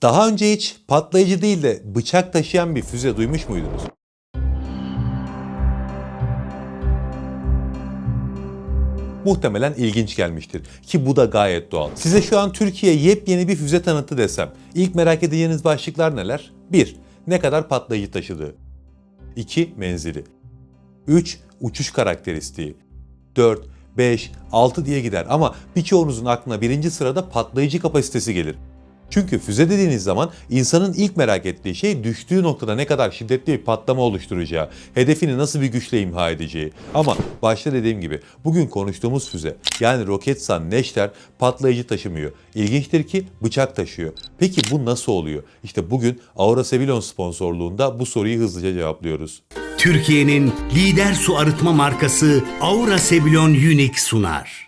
Daha önce hiç patlayıcı değil de bıçak taşıyan bir füze duymuş muydunuz? Muhtemelen ilginç gelmiştir ki bu da gayet doğal. Size şu an Türkiye yepyeni bir füze tanıttı desem, ilk merak edeceğiniz başlıklar neler? 1. Ne kadar patlayıcı taşıdığı. 2. Menzili. 3. Uçuş karakteristiği. 4, 5, 6 diye gider ama birçoğunuzun aklına birinci sırada patlayıcı kapasitesi gelir. Çünkü füze dediğiniz zaman insanın ilk merak ettiği şey düştüğü noktada ne kadar şiddetli bir patlama oluşturacağı, hedefini nasıl bir güçle imha edeceği. Ama başta dediğim gibi bugün konuştuğumuz füze yani Roketsan Neşter patlayıcı taşımıyor. İlginçtir ki bıçak taşıyor. Peki bu nasıl oluyor? İşte bugün Aura Sebilon sponsorluğunda bu soruyu hızlıca cevaplıyoruz. Türkiye'nin lider su arıtma markası Aura Sebilon Unique sunar.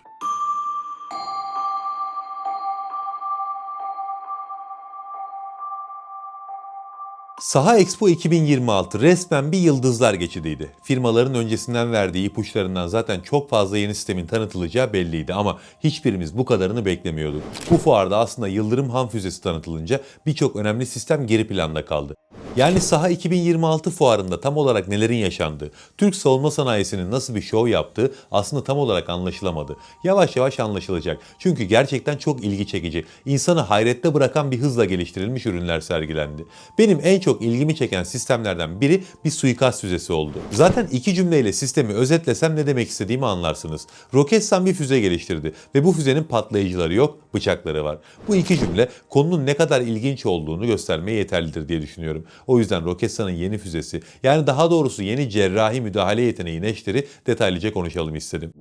Saha Expo 2026 resmen bir yıldızlar geçidiydi. Firmaların öncesinden verdiği ipuçlarından zaten çok fazla yeni sistemin tanıtılacağı belliydi ama hiçbirimiz bu kadarını beklemiyorduk. Bu fuarda aslında Yıldırım Han füzesi tanıtılınca birçok önemli sistem geri planda kaldı. Yani Saha 2026 fuarında tam olarak nelerin yaşandığı, Türk savunma sanayisinin nasıl bir şov yaptığı aslında tam olarak anlaşılamadı. Yavaş yavaş anlaşılacak. Çünkü gerçekten çok ilgi çekici, insanı hayrette bırakan bir hızla geliştirilmiş ürünler sergilendi. Benim en çok ilgimi çeken sistemlerden biri bir suikast füzesi oldu. Zaten iki cümleyle sistemi özetlesem ne demek istediğimi anlarsınız. Roketsan bir füze geliştirdi ve bu füzenin patlayıcıları yok, bıçakları var. Bu iki cümle konunun ne kadar ilginç olduğunu göstermeye yeterlidir diye düşünüyorum. O yüzden Roketsan'ın yeni füzesi, yani daha doğrusu yeni cerrahi müdahale yeteneği Neşter'i detaylıca konuşalım istedim.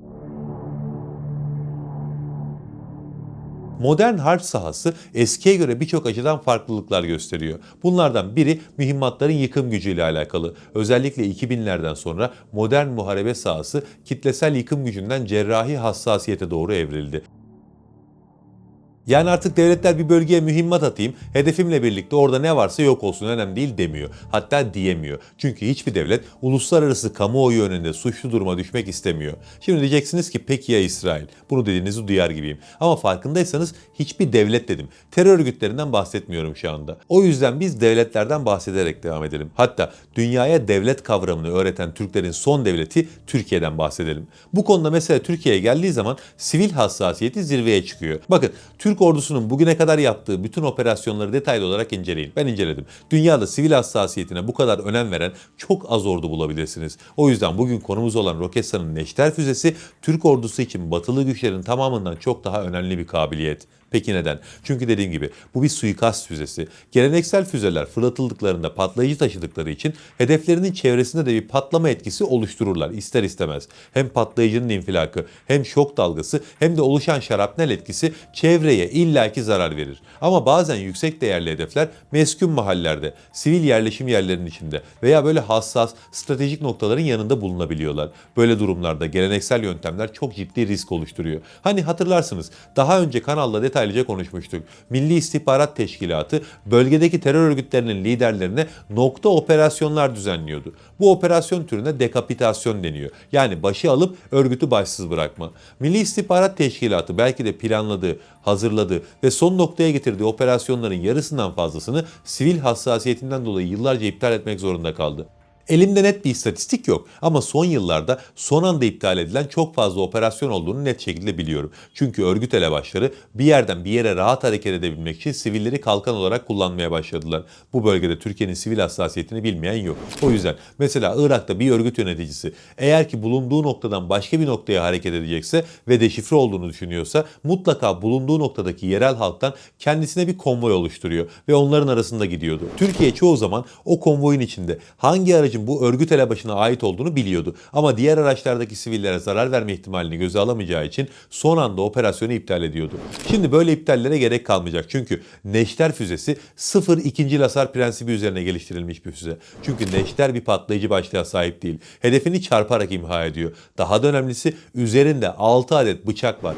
Modern harp sahası eskiye göre birçok açıdan farklılıklar gösteriyor. Bunlardan biri mühimmatların yıkım gücüyle alakalı. Özellikle 2000'lerden sonra modern muharebe sahası kitlesel yıkım gücünden cerrahi hassasiyete doğru evrildi. Yani artık devletler bir bölgeye mühimmat atayım, hedefimle birlikte orada ne varsa yok olsun önemli değil demiyor. Hatta diyemiyor. Çünkü hiçbir devlet uluslararası kamuoyu önünde suçlu duruma düşmek istemiyor. Şimdi diyeceksiniz ki peki ya İsrail? Bunu dediğinizi duyar gibiyim. Ama farkındaysanız hiçbir devlet dedim. Terör örgütlerinden bahsetmiyorum şu anda. O yüzden biz devletlerden bahsederek devam edelim. Hatta dünyaya devlet kavramını öğreten Türklerin son devleti Türkiye'den bahsedelim. Bu konuda mesela Türkiye'ye geldiği zaman sivil hassasiyeti zirveye çıkıyor. Bakın Türk ordusunun bugüne kadar yaptığı bütün operasyonları detaylı olarak inceleyin. Ben inceledim. Dünyada sivil hassasiyetine bu kadar önem veren çok az ordu bulabilirsiniz. O yüzden bugün konumuz olan Roketsan'ın Neşter füzesi Türk ordusu için batılı güçlerin tamamından çok daha önemli bir kabiliyet. Peki neden? Çünkü dediğim gibi bu bir suikast füzesi. Geleneksel füzeler fırlatıldıklarında patlayıcı taşıdıkları için hedeflerinin çevresinde de bir patlama etkisi oluştururlar ister istemez. Hem patlayıcının infilakı, hem şok dalgası, hem de oluşan şarapnel etkisi çevreye illaki zarar verir. Ama bazen yüksek değerli hedefler meskun mahallelerde, sivil yerleşim yerlerinin içinde veya böyle hassas, stratejik noktaların yanında bulunabiliyorlar. Böyle durumlarda geleneksel yöntemler çok ciddi risk oluşturuyor. Hani hatırlarsınız daha önce kanalda detaylıca konuşmuştuk. Milli İstihbarat Teşkilatı bölgedeki terör örgütlerinin liderlerine nokta operasyonlar düzenliyordu. Bu operasyon türüne dekapitasyon deniyor. Yani başı alıp örgütü başsız bırakma. Milli İstihbarat Teşkilatı belki de planladığı, hazırladığı ve son noktaya getirdiği operasyonların yarısından fazlasını sivil hassasiyetinden dolayı yıllarca iptal etmek zorunda kaldı. Elimde net bir istatistik yok ama son yıllarda son anda iptal edilen çok fazla operasyon olduğunu net şekilde biliyorum. Çünkü örgüt elebaşları bir yerden bir yere rahat hareket edebilmek için sivilleri kalkan olarak kullanmaya başladılar. Bu bölgede Türkiye'nin sivil hassasiyetini bilmeyen yok. O yüzden mesela Irak'ta bir örgüt yöneticisi eğer ki bulunduğu noktadan başka bir noktaya hareket edecekse ve deşifre olduğunu düşünüyorsa mutlaka bulunduğu noktadaki yerel halktan kendisine bir konvoy oluşturuyor ve onların arasında gidiyordu. Türkiye çoğu zaman o konvoyun içinde hangi aracın bu örgüt elebaşına ait olduğunu biliyordu. Ama diğer araçlardaki sivillere zarar verme ihtimalini göze alamayacağı için son anda operasyonu iptal ediyordu. Şimdi böyle iptallere gerek kalmayacak. Çünkü Neşter füzesi 0 ikincil hasar prensibi üzerine geliştirilmiş bir füze. Çünkü Neşter bir patlayıcı başlığa sahip değil. Hedefini çarparak imha ediyor. Daha da önemlisi üzerinde 6 adet bıçak var.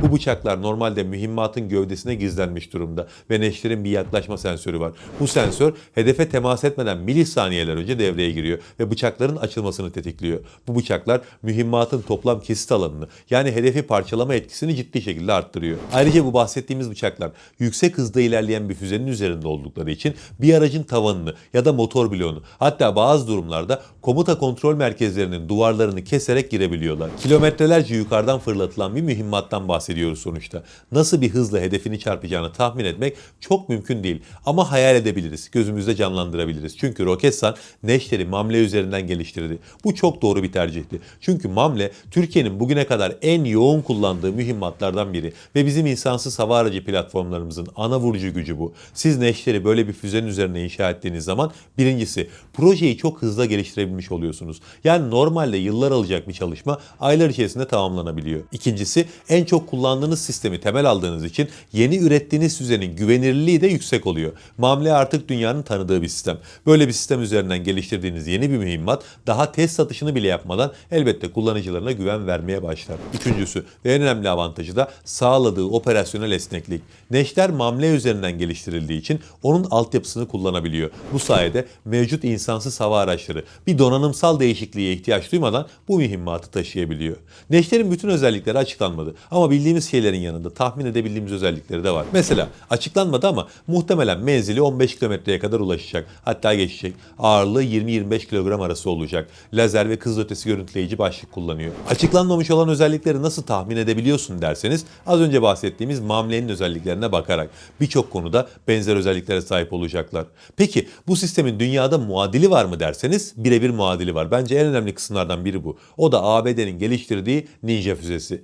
Bu bıçaklar normalde mühimmatın gövdesine gizlenmiş durumda ve Neşter'in bir yaklaşma sensörü var. Bu sensör hedefe temas etmeden milisaniyeler önce devreye giriyor ve bıçakların açılmasını tetikliyor. Bu bıçaklar mühimmatın toplam kesit alanını, yani hedefi parçalama etkisini ciddi şekilde arttırıyor. Ayrıca bu bahsettiğimiz bıçaklar yüksek hızda ilerleyen bir füzenin üzerinde oldukları için bir aracın tavanını ya da motor bloğunu, hatta bazı durumlarda komuta kontrol merkezlerinin duvarlarını keserek girebiliyorlar. Kilometrelerce yukarıdan fırlatılan bir mühimmattan bahsediyoruz sonuçta. Nasıl bir hızla hedefini çarpacağını tahmin etmek çok mümkün değil ama hayal edebiliriz, gözümüzde canlandırabiliriz. Çünkü Roketsan Neşter'i Mamle üzerinden geliştirdi. Bu çok doğru bir tercihti. Çünkü Mamle Türkiye'nin bugüne kadar en yoğun kullandığı mühimmatlardan biri ve bizim insansız hava aracı platformlarımızın ana vurucu gücü bu. Siz Neşter'i böyle bir füzenin üzerine inşa ettiğiniz zaman birincisi projeyi çok hızlı geliştirebilmiş oluyorsunuz. Yani normalde yıllar alacak bir çalışma aylar içerisinde tamamlanabiliyor. İkincisi, en çok kullandığınız sistemi temel aldığınız için yeni ürettiğiniz füzenin güvenilirliği de yüksek oluyor. Mamle artık dünyanın tanıdığı bir sistem. Böyle bir sistem üzerinden geliştirdiğiniz yeni bir mühimmat daha test satışını bile yapmadan elbette kullanıcılarına güven vermeye başlar. Üçüncüsü ve en önemli avantajı da sağladığı operasyonel esneklik. Neşter Mamle üzerinden geliştirildiği için onun altyapısını kullanabiliyor. Bu sayede mevcut insansız hava araçları bir donanımsal değişikliğe ihtiyaç duymadan bu mühimmatı taşıyabiliyor. Neşter'in bütün özellikleri açıklanmadı ama bildiğimiz şeylerin yanında tahmin edebildiğimiz özellikleri de var. Mesela açıklanmadı ama muhtemelen menzili 15 kilometreye kadar ulaşacak. Hatta geçecek. Ağırlığı 20-25 kilogram arası olacak. Lazer ve kızılötesi görüntüleyici başlık kullanıyor. Açıklanmamış olan özellikleri nasıl tahmin edebiliyorsun derseniz az önce bahsettiğimiz Mamle'nin özelliklerine bakarak birçok konuda benzer özelliklere sahip olacaklar. Peki bu sistemin dünyada muadili var mı derseniz birebir muadili var. Bence en önemli kısımlardan biri bu. O da ABD'nin geliştirdiği Ninja füzesi.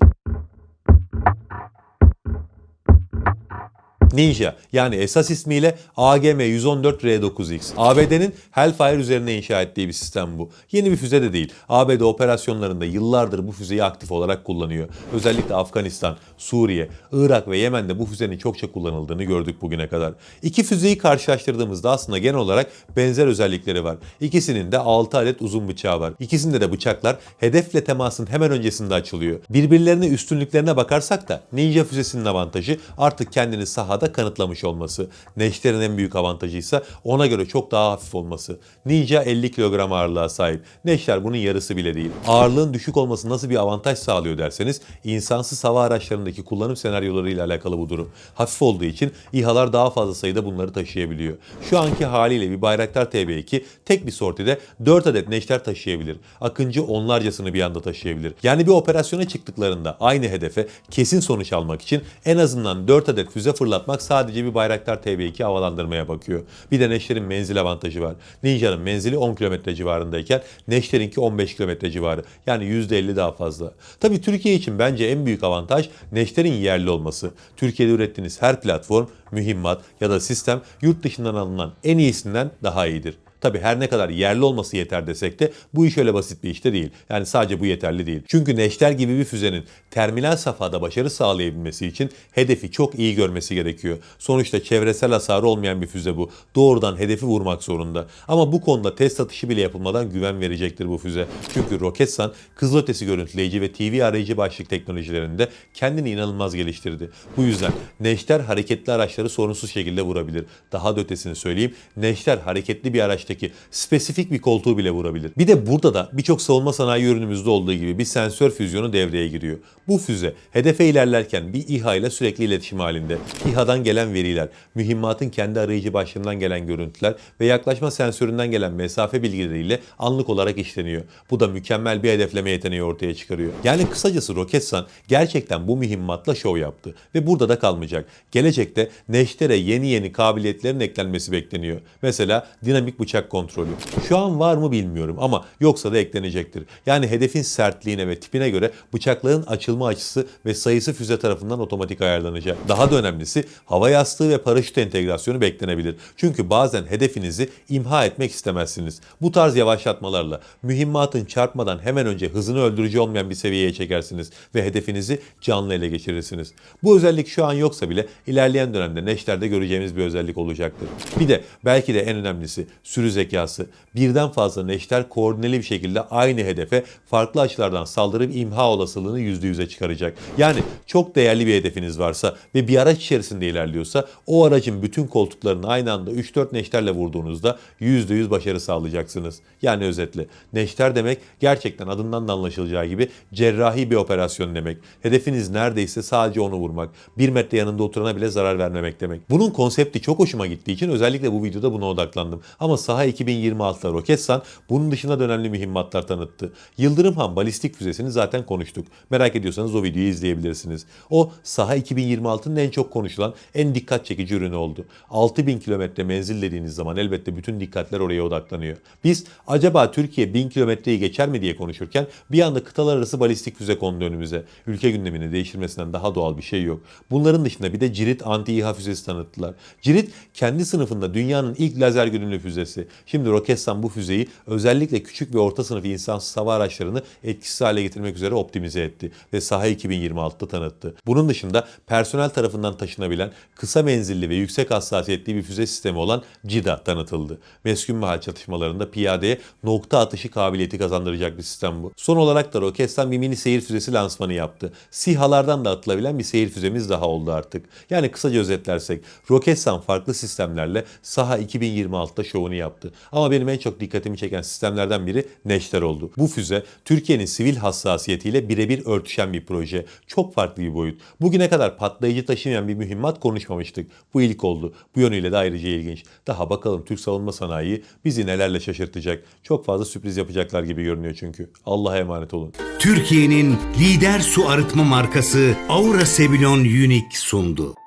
Ninja, yani esas ismiyle AGM-114R9X. ABD'nin Hellfire üzerine inşa ettiği bir sistem bu. Yeni bir füze de değil. ABD operasyonlarında yıllardır bu füzeyi aktif olarak kullanıyor. Özellikle Afganistan, Suriye, Irak ve Yemen'de bu füzenin çokça kullanıldığını gördük bugüne kadar. İki füzeyi karşılaştırdığımızda aslında genel olarak benzer özellikleri var. İkisinin de 6 adet uzun bıçağı var. İkisinde de bıçaklar hedefle temasın hemen öncesinde açılıyor. Birbirlerine üstünlüklerine bakarsak da Ninja füzesinin avantajı artık kendini sahada kanıtlamış olması. Neşter'in en büyük avantajı ise ona göre çok daha hafif olması. Ninja 50 kilogram ağırlığa sahip. Neşter bunun yarısı bile değil. Ağırlığın düşük olması nasıl bir avantaj sağlıyor derseniz insansız hava araçlarındaki kullanım senaryolarıyla alakalı bu durum. Hafif olduğu için İHA'lar daha fazla sayıda bunları taşıyabiliyor. Şu anki haliyle bir Bayraktar TB2 tek bir sortide 4 adet Neşter taşıyabilir. Akıncı onlarcasını bir anda taşıyabilir. Yani bir operasyona çıktıklarında aynı hedefe kesin sonuç almak için en azından 4 adet füze fırlatmak sadece bir Bayraktar TB2 havalandırmaya bakıyor. Bir de Neşter'in menzil avantajı var. Ninja'nın menzili 10 kilometre civarındayken Neşter'inki 15 kilometre civarı. Yani %50 daha fazla. Tabii Türkiye için bence en büyük avantaj Neşter'in yerli olması. Türkiye'de ürettiğiniz her platform, mühimmat ya da sistem yurt dışından alınan en iyisinden daha iyidir. Tabii her ne kadar yerli olması yeter desek de bu iş öyle basit bir işte değil. Yani sadece bu yeterli değil. Çünkü Neşter gibi bir füzenin terminal safhada başarı sağlayabilmesi için hedefi çok iyi görmesi gerekiyor. Sonuçta çevresel hasarı olmayan bir füze bu. Doğrudan hedefi vurmak zorunda. Ama bu konuda test atışı bile yapılmadan güven verecektir bu füze. Çünkü Roketsan kızılötesi görüntüleyici ve TV arayıcı başlık teknolojilerinde kendini inanılmaz geliştirdi. Bu yüzden Neşter hareketli araçları sorunsuz şekilde vurabilir. Daha da ötesini söyleyeyim. Neşter hareketli bir araç spesifik bir koltuğu bile vurabilir. Bir de burada da birçok savunma sanayi ürünümüzde olduğu gibi bir sensör füzyonu devreye giriyor. Bu füze hedefe ilerlerken bir İHA ile sürekli iletişim halinde. İHA'dan gelen veriler, mühimmatın kendi arayıcı başlığından gelen görüntüler ve yaklaşma sensöründen gelen mesafe bilgileriyle anlık olarak işleniyor. Bu da mükemmel bir hedefleme yeteneği ortaya çıkarıyor. Yani kısacası Roketsan gerçekten bu mühimmatla şov yaptı ve burada da kalmayacak. Gelecekte Neşter'e yeni kabiliyetlerin eklenmesi bekleniyor. Mesela dinamik bıçak kontrolü. Şu an var mı bilmiyorum ama yoksa da eklenecektir. Yani hedefin sertliğine ve tipine göre bıçakların açılma açısı ve sayısı füze tarafından otomatik ayarlanacak. Daha da önemlisi hava yastığı ve paraşüt entegrasyonu beklenebilir. Çünkü bazen hedefinizi imha etmek istemezsiniz. Bu tarz yavaşlatmalarla mühimmatın çarpmadan hemen önce hızını öldürücü olmayan bir seviyeye çekersiniz ve hedefinizi canlı ele geçirirsiniz. Bu özellik şu an yoksa bile ilerleyen dönemde Neşter'de göreceğimiz bir özellik olacaktır. Bir de belki de en önemlisi sürücü sürü zekası. Birden fazla neşter koordineli bir şekilde aynı hedefe farklı açılardan saldırıp imha olasılığını %100'e çıkaracak. Yani çok değerli bir hedefiniz varsa ve bir araç içerisinde ilerliyorsa o aracın bütün koltuklarını aynı anda 3-4 neşterle vurduğunuzda %100 başarı sağlayacaksınız. Yani özetle neşter demek gerçekten adından da anlaşılacağı gibi cerrahi bir operasyon demek. Hedefiniz neredeyse sadece onu vurmak. 1 metre yanında oturana bile zarar vermemek demek. Bunun konsepti çok hoşuma gittiği için özellikle bu videoda buna odaklandım. Ama Saha 2026'da Roketsan bunun dışında da önemli mühimmatlar tanıttı. Yıldırımhan balistik füzesini zaten konuştuk. Merak ediyorsanız o videoyu izleyebilirsiniz. O Saha 2026'nın en çok konuşulan, en dikkat çekici ürünü oldu. 6000 kilometre menzil dediğiniz zaman elbette bütün dikkatler oraya odaklanıyor. Biz acaba Türkiye 1000 kilometreyi geçer mi diye konuşurken bir anda kıtalar arası balistik füze kondu önümüze. Ülke gündemini değiştirmesinden daha doğal bir şey yok. Bunların dışında bir de Cirit anti-İHA füzesi tanıttılar. Cirit kendi sınıfında dünyanın ilk lazer güdümlü füzesi. Şimdi Roketsan bu füzeyi özellikle küçük ve orta sınıf insansız hava araçlarını etkisiz hale getirmek üzere optimize etti ve Saha 2026'da tanıttı. Bunun dışında personel tarafından taşınabilen kısa menzilli ve yüksek hassasiyetli bir füze sistemi olan CİDA tanıtıldı. Meskun mahal çatışmalarında piyadeye nokta atışı kabiliyeti kazandıracak bir sistem bu. Son olarak da Roketsan bir mini seyir füzesi lansmanı yaptı. SİHA'lardan da atılabilen bir seyir füzemiz daha oldu artık. Yani kısaca özetlersek Roketsan farklı sistemlerle Saha 2026'da şovunu yaptı. Ama benim en çok dikkatimi çeken sistemlerden biri Neşter oldu. Bu füze Türkiye'nin sivil hassasiyetiyle birebir örtüşen bir proje. Çok farklı bir boyut. Bugüne kadar patlayıcı taşımayan bir mühimmat konuşmamıştık. Bu ilk oldu. Bu yönüyle de ayrıca ilginç. Daha bakalım Türk savunma sanayi bizi nelerle şaşırtacak. Çok fazla sürpriz yapacaklar gibi görünüyor çünkü. Allah'a emanet olun. Türkiye'nin lider su arıtma markası Aura Sebilon Unique sundu.